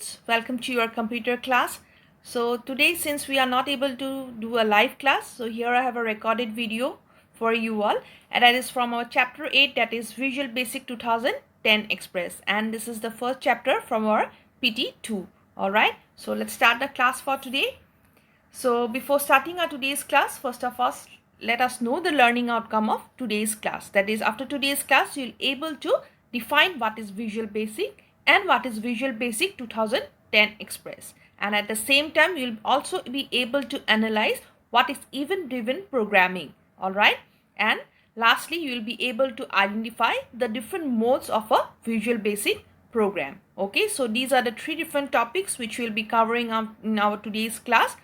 students, welcome to your computer class. So today, since we are not able to do a live class, so here I have a recorded video for you all, and that is from our chapter 8, that is Visual Basic 2010 Express, and this is the first chapter from our PT2. Alright, so let's start the class for today. So before starting our today's class, first of all, let us know the learning outcome of today's class. That is, after today's class, you'll able to define what is Visual Basic and what is Visual Basic 2010 Express. And at the same time, you'll also be able to analyze what is event-driven programming. Alright. And lastly, you will be able to identify the different modes of a Visual Basic program. Okay. So these are the three different topics which we'll be covering in our today's class.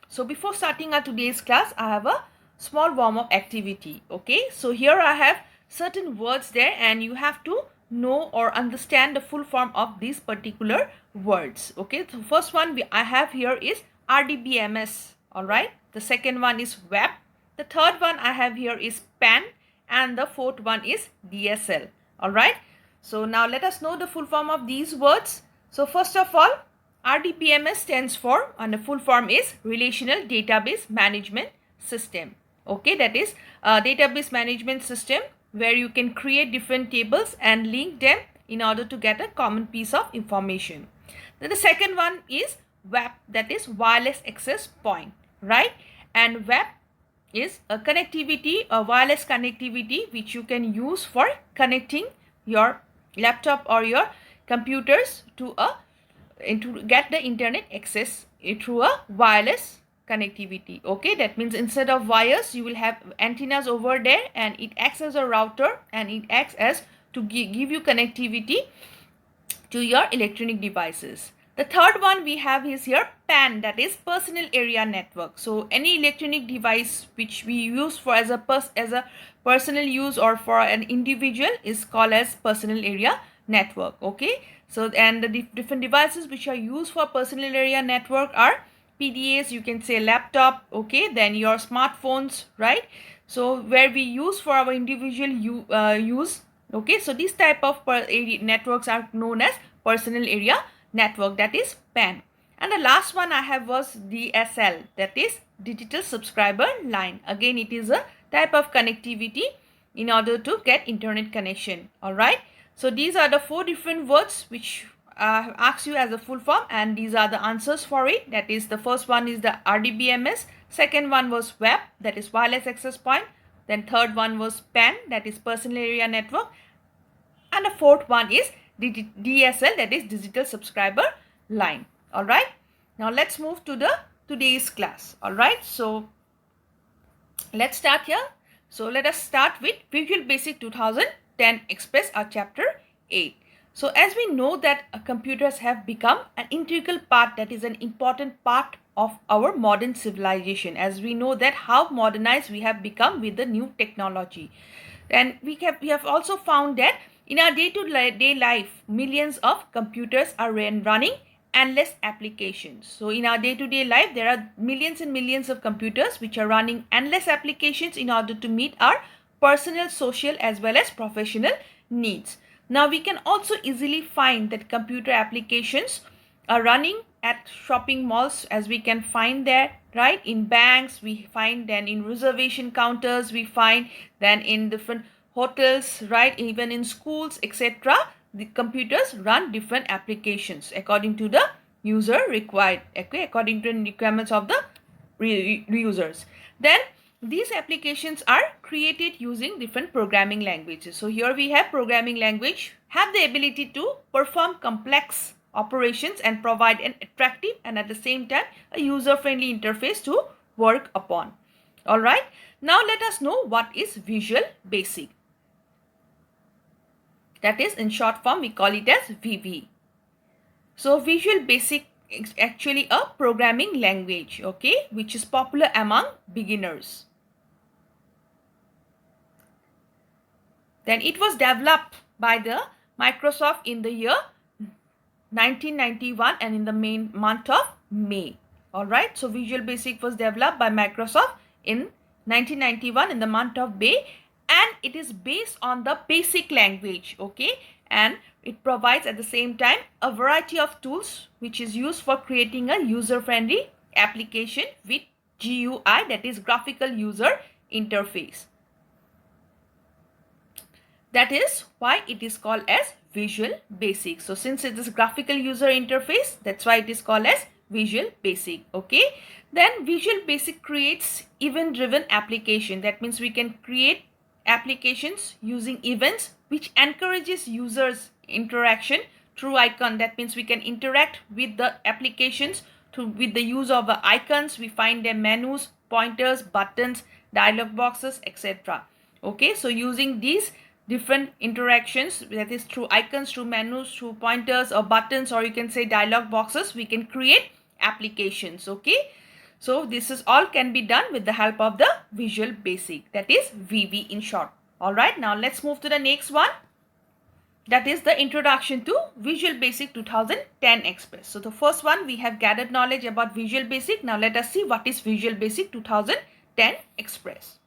So before starting our today's class, I have a small warm-up activity. Okay. So here I have certain words there, and you have to know or understand the full form of these particular words. Okay, so first one I have here is RDBMS. All right, the second one is web, the third one I have here is PAN, and the fourth one is DSL. All right, so now let us know the full form of these words. So first of all, RDBMS stands for, and the full form is Relational Database Management System. Okay, that is a database management system where you can create different tables and link them in order to get a common piece of information. Then the second one is WAP, that is wireless access point, right? And WAP is a connectivity, a wireless connectivity which you can use for connecting your laptop or your computers to get the internet access through a wireless connectivity. Okay, that means instead of wires, you will have antennas over there, and it acts as a router, and it acts as to give you connectivity to your electronic devices. The third one we have is here PAN, that is personal area network. So any electronic device which we use for as a personal use or for an individual is called as personal area network. Okay, so and the different devices which are used for personal area network are PDAs, you can say laptop, okay, then your smartphones, right? So where we use for our individual use, okay, so this type of networks are known as personal area network, that is PAN. And the last one I have was DSL, that is digital subscriber line. Again, it is a type of connectivity in order to get internet connection. All right, so these are the four different words which asks you as a full form, and these are the answers for it. That is, the first one is the RDBMS, second one was WAP, that is wireless access point, then third one was PAN, that is personal area network, and the fourth one is DSL, that is digital subscriber line. All right, now let's move to the today's class. All right, so let's start here. So let us start with Visual Basic 2010 Express, our chapter 8. So as we know that computers have become an integral part, that is an important part of our modern civilization, as we know that how modernized we have become with the new technology. And we have also found that in our day-to-day life, millions of computers are running endless applications. So in our day-to-day life, there are millions and millions of computers which are running endless applications in order to meet our personal, social as well as professional needs. Now we can also easily find that computer applications are running at shopping malls, as we can find there, right? In banks we find, then in reservation counters we find, then in different hotels, right? Even in schools, etc. The computers run different applications according to the user required, okay, according to the requirements of the users. Then these applications are created using different programming languages. So here we have programming language have the ability to perform complex operations and provide an attractive and at the same time a user-friendly interface to work upon. All right, now let us know what is Visual Basic. That is, in short form we call it as VB. So Visual Basic is actually a programming language, okay, which is popular among beginners. Then it was developed by the Microsoft in the year 1991 and in the main month of May. All right, so Visual Basic was developed by Microsoft in 1991 in the month of May, and it is based on the BASIC language, okay, and it provides at the same time a variety of tools which is used for creating a user-friendly application with GUI, that is graphical user interface. That is why it is called as Visual Basic. So since it is graphical user interface, that's why it is called as Visual Basic. Okay. Then Visual Basic creates event-driven application. That means we can create applications using events which encourages users interaction through icon. That means we can interact with the applications with the use of icons. We find them menus, pointers, buttons, dialog boxes, etc. Okay, so using these different interactions, that is through icons, through menus, through pointers or buttons, or you can say dialog boxes, we can create applications. Okay, so this is all can be done with the help of the Visual Basic, that is VB in short. All right, now let's move to the next one. That is the introduction to Visual Basic 2010 Express. So the first one, we have gathered knowledge about Visual Basic. Now let us see what is Visual Basic 2010 Express.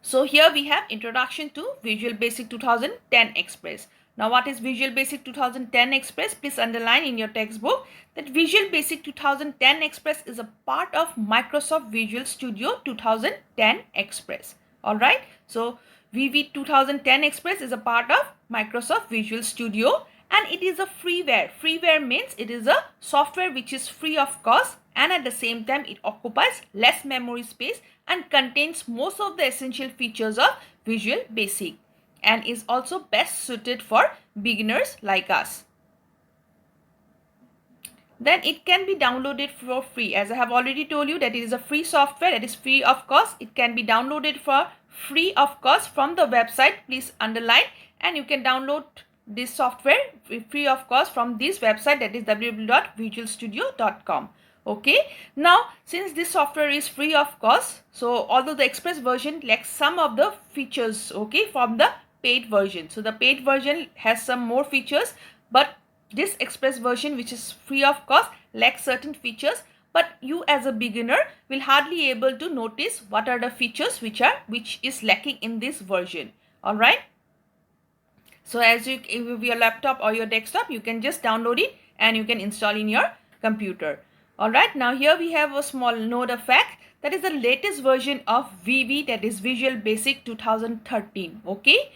So here we have introduction to Visual Basic 2010 Express. Now what is Visual Basic 2010 Express? Please underline in your textbook that Visual Basic 2010 Express is a part of Microsoft Visual Studio 2010 Express. Alright, so VB 2010 Express is a part of Microsoft Visual Studio and it is a freeware. Freeware means it is a software which is free of cost and at the same time it occupies less memory space and contains most of the essential features of Visual Basic and is also best suited for beginners like us. Then it can be downloaded for free. As I have already told you that it is a free software, that is free of cost. It can be downloaded for free of cost from the website. Please underline, and you can download this software free of cost from this website, that is www.visualstudio.com. Okay, now since this software is free of cost, so although the Express version lacks some of the features, okay, from the paid version. So the paid version has some more features, but this Express version, which is free of cost, lacks certain features, but you as a beginner will hardly able to notice what are the features which is lacking in this version. All right, so as you with your laptop or your desktop, you can just download it and you can install in your computer. All right, now here we have a small note of fact, that is the latest version of VB, that is Visual Basic 2013. Okay,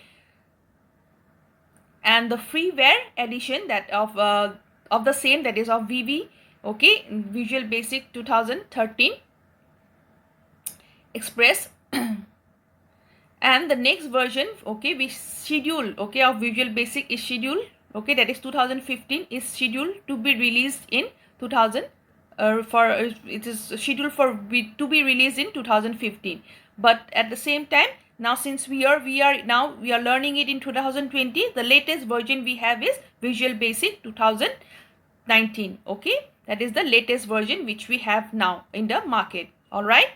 and the freeware edition that of the same, that is of VB, okay, Visual Basic 2013 Express and the next version, okay, we schedule, okay, of Visual Basic is scheduled, okay, that is 2015 is scheduled to be released in 2000 it is scheduled to be released in 2015, but at the same time, now since we are learning it in 2020, the latest version we have is Visual Basic 2019. Okay, that is the latest version which we have now in the market. All right,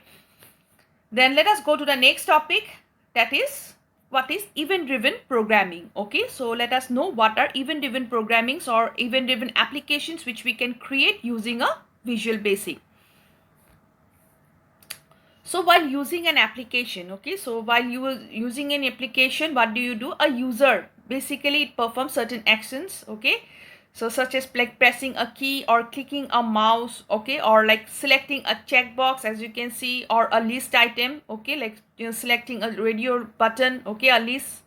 then let us go to the next topic, that is what is event-driven programming. Okay, so let us know what are event-driven programmings or event-driven applications which we can create using a Visual Basic. So while using an application, okay, so while you are using an application, what do? A user basically it performs certain actions, okay, so such as like pressing a key or clicking a mouse, okay, or like selecting a checkbox, as you can see, or a list item, okay, like selecting a radio button, okay, a list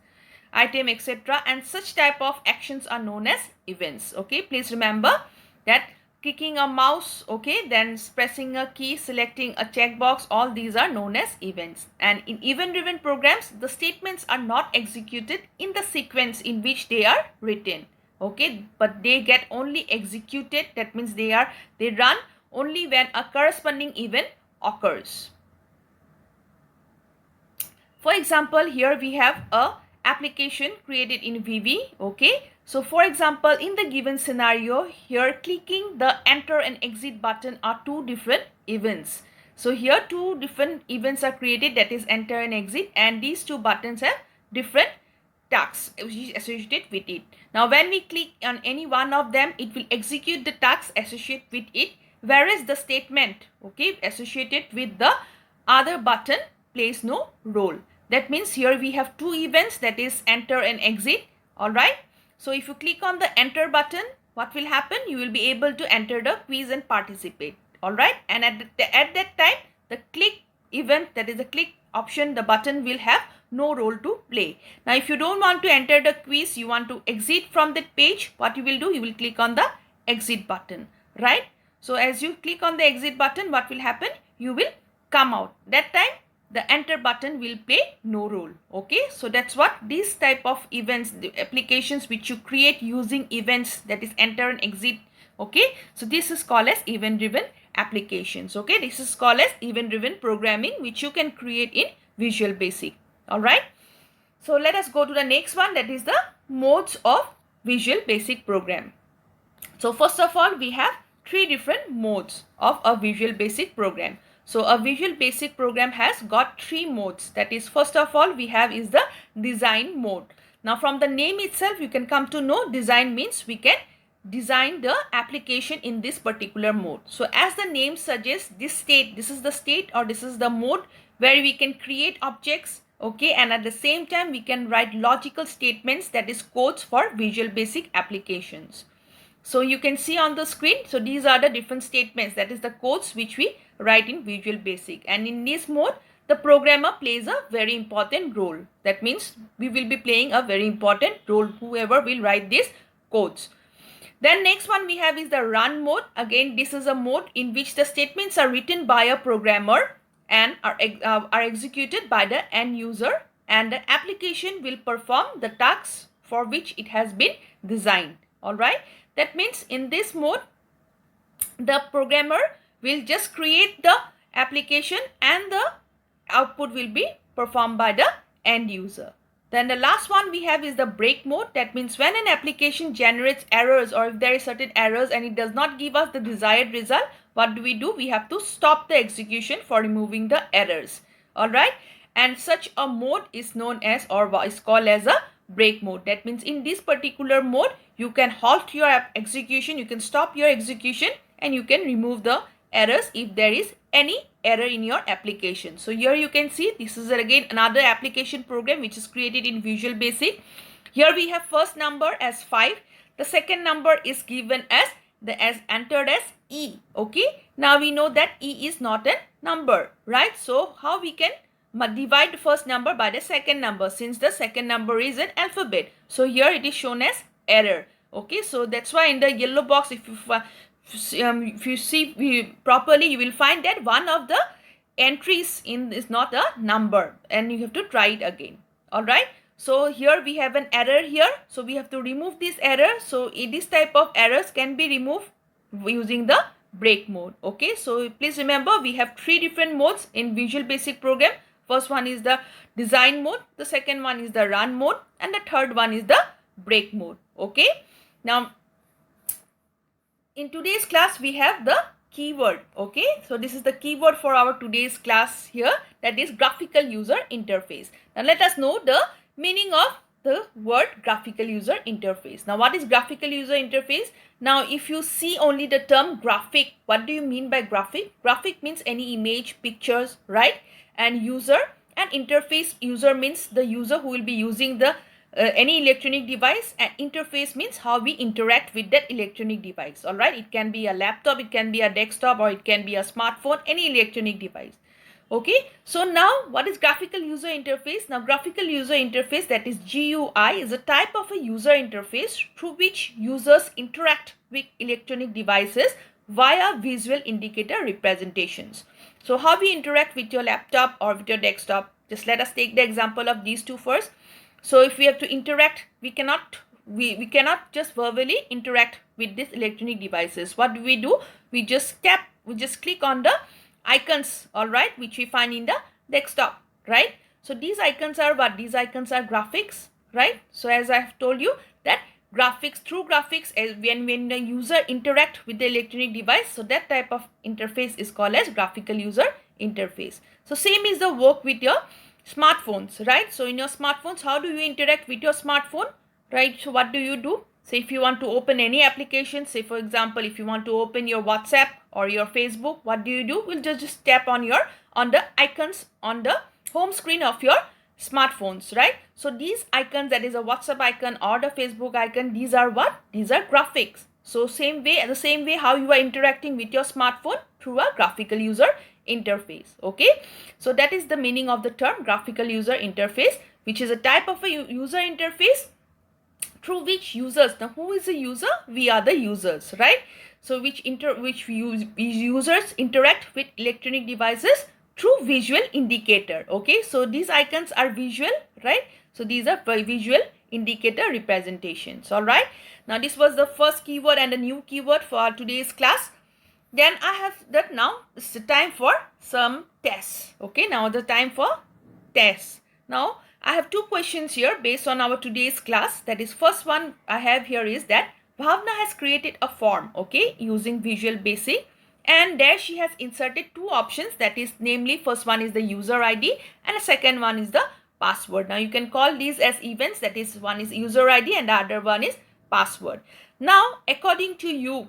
item, etc. And such type of actions are known as events. Okay, please remember that clicking a mouse, okay, then pressing a key, selecting a checkbox, all these are known as events. And in event-driven programs, the statements are not executed in the sequence in which they are written, okay, but they get only executed, that means they run only when a corresponding event occurs. For example, here we have a application created in VB, okay. So for example, in the given scenario, here clicking the enter and exit button are two different events. So here two different events are created, that is enter and exit, and these two buttons have different tasks which is associated with it. Now when we click on any one of them, it will execute the tasks associated with it, whereas the statement, okay, associated with the other button plays no role. That means here we have two events, that is enter and exit. All right, So if you click on the enter button, what will happen? You will be able to enter the quiz and participate. Alright, and at that time, the click event, that is the click option, the button will have no role to play. Now if you don't want to enter the quiz, you want to exit from that page, what you will do? You will click on the exit button, right? So as you click on the exit button, what will happen? You will come out. That time the enter button will play no role. Okay, so that's what this type of events, the applications which you create using events, that is enter and exit. Okay, so this is called as event driven applications. Okay, this is called as event driven programming, which you can create in Visual Basic. All right, so let us go to the next one, that is the modes of Visual Basic program. So first of all, we have three different modes of a Visual Basic program. So a Visual Basic program has got three modes. That is, first of all, we have is the design mode. Now from the name itself, you can come to know design means we can design the application in this particular mode. So as the name suggests, this is the state, or this is the mode where we can create objects, okay, and at the same time we can write logical statements, that is codes for Visual Basic applications. So you can see on the screen, so these are the different statements, that is the codes which we write in Visual Basic, and in this mode the programmer plays a very important role. That means we will be playing a very important role, whoever will write these codes. Then next one we have is the run mode. Again, this is a mode in which the statements are written by a programmer and are executed by the end user, and the application will perform the tasks for which it has been designed. All right, that means in this mode the programmer will just create the application and the output will be performed by the end user. Then the last one we have is the break mode. That means when an application generates errors, or if there is certain errors and it does not give us the desired result, what do? We have to stop the execution for removing the errors. All right, and such a mode is known as, or is called as, a break mode. That means in this particular mode you can halt your execution, you can stop your execution, and you can remove the errors if there is any error in your application. So here you can see this is again another application program which is created in Visual Basic. Here we have first number as 5, the second number is given as entered as E. Okay, now we know that E is not a number, right? So how we can divide the first number by the second number, since the second number is an alphabet? So here it is shown as error. Okay, so that's why in the yellow box, if you see properly, you will find that one of the entries in is not a number, and you have to try it again. All right, so here we have an error here, so we have to remove this error. So this type of errors can be removed using the break mode. Okay, so please remember we have three different modes in Visual Basic program. First one is the design mode, the second one is the run mode, and the third one is the break mode. Okay, now in today's class we have the keyword. Okay, so this is the keyword for our today's class here, that is graphical user interface. Now let us know the meaning of the word graphical user interface. Now what is graphical user interface? Now if you see only the term graphic, what do you mean by graphic? Graphic means any image, pictures, right? And user and interface, user means the user who will be using the any electronic device, and interface means how we interact with that electronic device. All right, it can be a laptop, it can be a desktop, or it can be a smartphone, any electronic device. Okay, so now what is graphical user interface? Now graphical user interface, that is GUI, is a type of a user interface through which users interact with electronic devices via visual indicator representations. So how we interact with your laptop or with your desktop? Just let us take the example of these two first. So if we have to interact, we cannot just verbally interact with these electronic devices. What do? We just click on the icons, all right, which we find in the desktop, right? So these icons are what? These icons are graphics, right? So as I have told you that graphics, through graphics, when the user interact with the electronic device, so that type of interface is called as graphical user interface. So same is the work with your smartphones, right? So in your smartphones, how do you interact with your smartphone, right? So what do? Say if you want to open any application, say for example, if you want to open your WhatsApp or your Facebook, what do? We'll just tap on the icons on the home screen of your smartphones, right? So these icons, that is a WhatsApp icon or the Facebook icon, these are what? These are graphics. So the same way how you are interacting with your smartphone, through a graphical user interface. Okay, so that is the meaning of the term graphical user interface, which is a type of a user interface through which users, now who is the user? We are the users, right? So which users interact with electronic devices through visual indicator. Okay, so these icons are visual, right? So these are visual indicator representations. All right, now this was the first keyword and a new keyword for today's class. Then I have that now it's the time for some tests. Okay, now the time for tests. Now I have two questions here based on our today's class. That is, first one I have here is that Bhavna has created a form, okay, using Visual Basic, and there she has inserted two options, that is, namely, first one is the user ID and the second one is the password. Now you can call these as events, that is, one is user ID and the other one is password. Now according to you,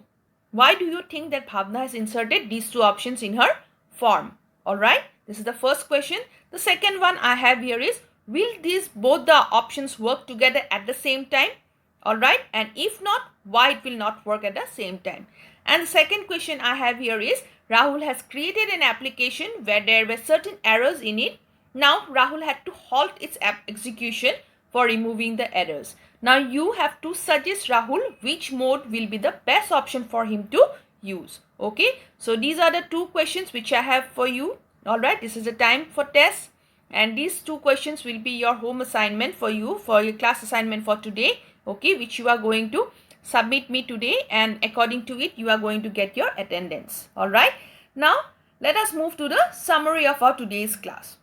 why do you think that Bhavna has inserted these two options in her form? All right, this is the first question. The second one I have here is, will these both the options work together at the same time? All right, and if not, why it will not work at the same time? And the second question I have here is, Rahul has created an application where there were certain errors in it. Now Rahul had to halt its execution for removing the errors. Now you have to suggest Rahul which mode will be the best option for him to use. Okay, so these are the two questions which I have for you. All right, this is the time for tests, and these two questions will be your home assignment for you, for your class assignment for today. Okay, which you are going to submit me today, and according to it you are going to get your attendance. All right, now let us move to the summary of our today's class.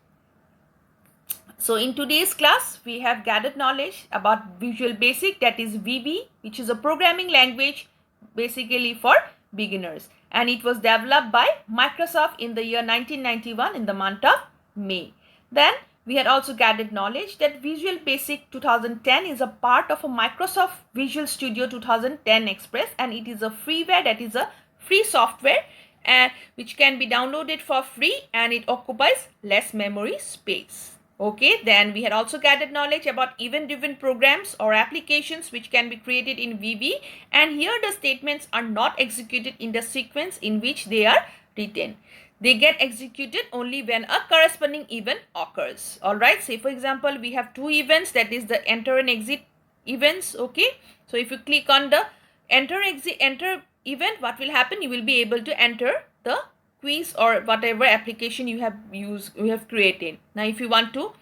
So in today's class, we have gathered knowledge about Visual Basic, that is VB, which is a programming language basically for beginners, and it was developed by Microsoft in the year 1991 in the month of May. Then we had also gathered knowledge that Visual Basic 2010 is a part of a Microsoft Visual Studio 2010 Express, and it is a freeware, that is a free software, and which can be downloaded for free, and it occupies less memory space. Okay, then we had also gathered knowledge about event-driven programs or applications which can be created in VB, and here the statements are not executed in the sequence in which they are written. They get executed only when a corresponding event occurs. All right, say for example, we have two events, that is the enter and exit events. Okay, so if you click on the enter event, what will happen? You will be able to enter the quiz or whatever application you have created. Now if you want to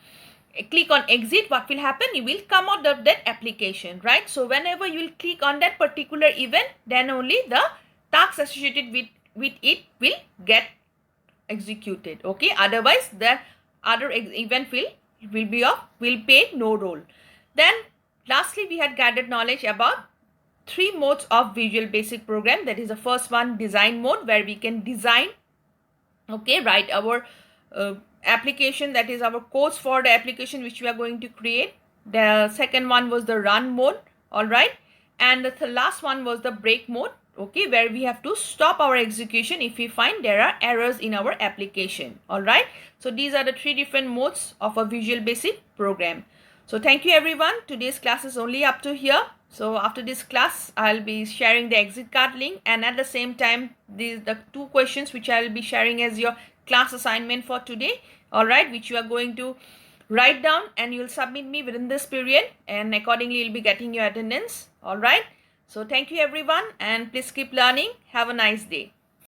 click on exit, what will happen? You will come out of that application, right? So whenever you will click on that particular event, then only the tasks associated with it will get executed. Okay, otherwise the other event will play no role. Then lastly, we had gathered knowledge about three modes of Visual Basic program. That is the first one, design mode, where we can design, okay, write our application, that is our codes for the application which we are going to create. The second one was the run mode. All right, and the last one was the break mode, okay, where we have to stop our execution if we find there are errors in our application. All right, so these are the three different modes of a Visual Basic program. So thank you everyone. Today's class is only up to here. So after this class, I'll be sharing the exit card link, and at the same time, the two questions which I'll be sharing as your class assignment for today. All right, which you are going to write down and you'll submit me within this period, and accordingly you'll be getting your attendance. All right, so thank you everyone, and please keep learning. Have a nice day.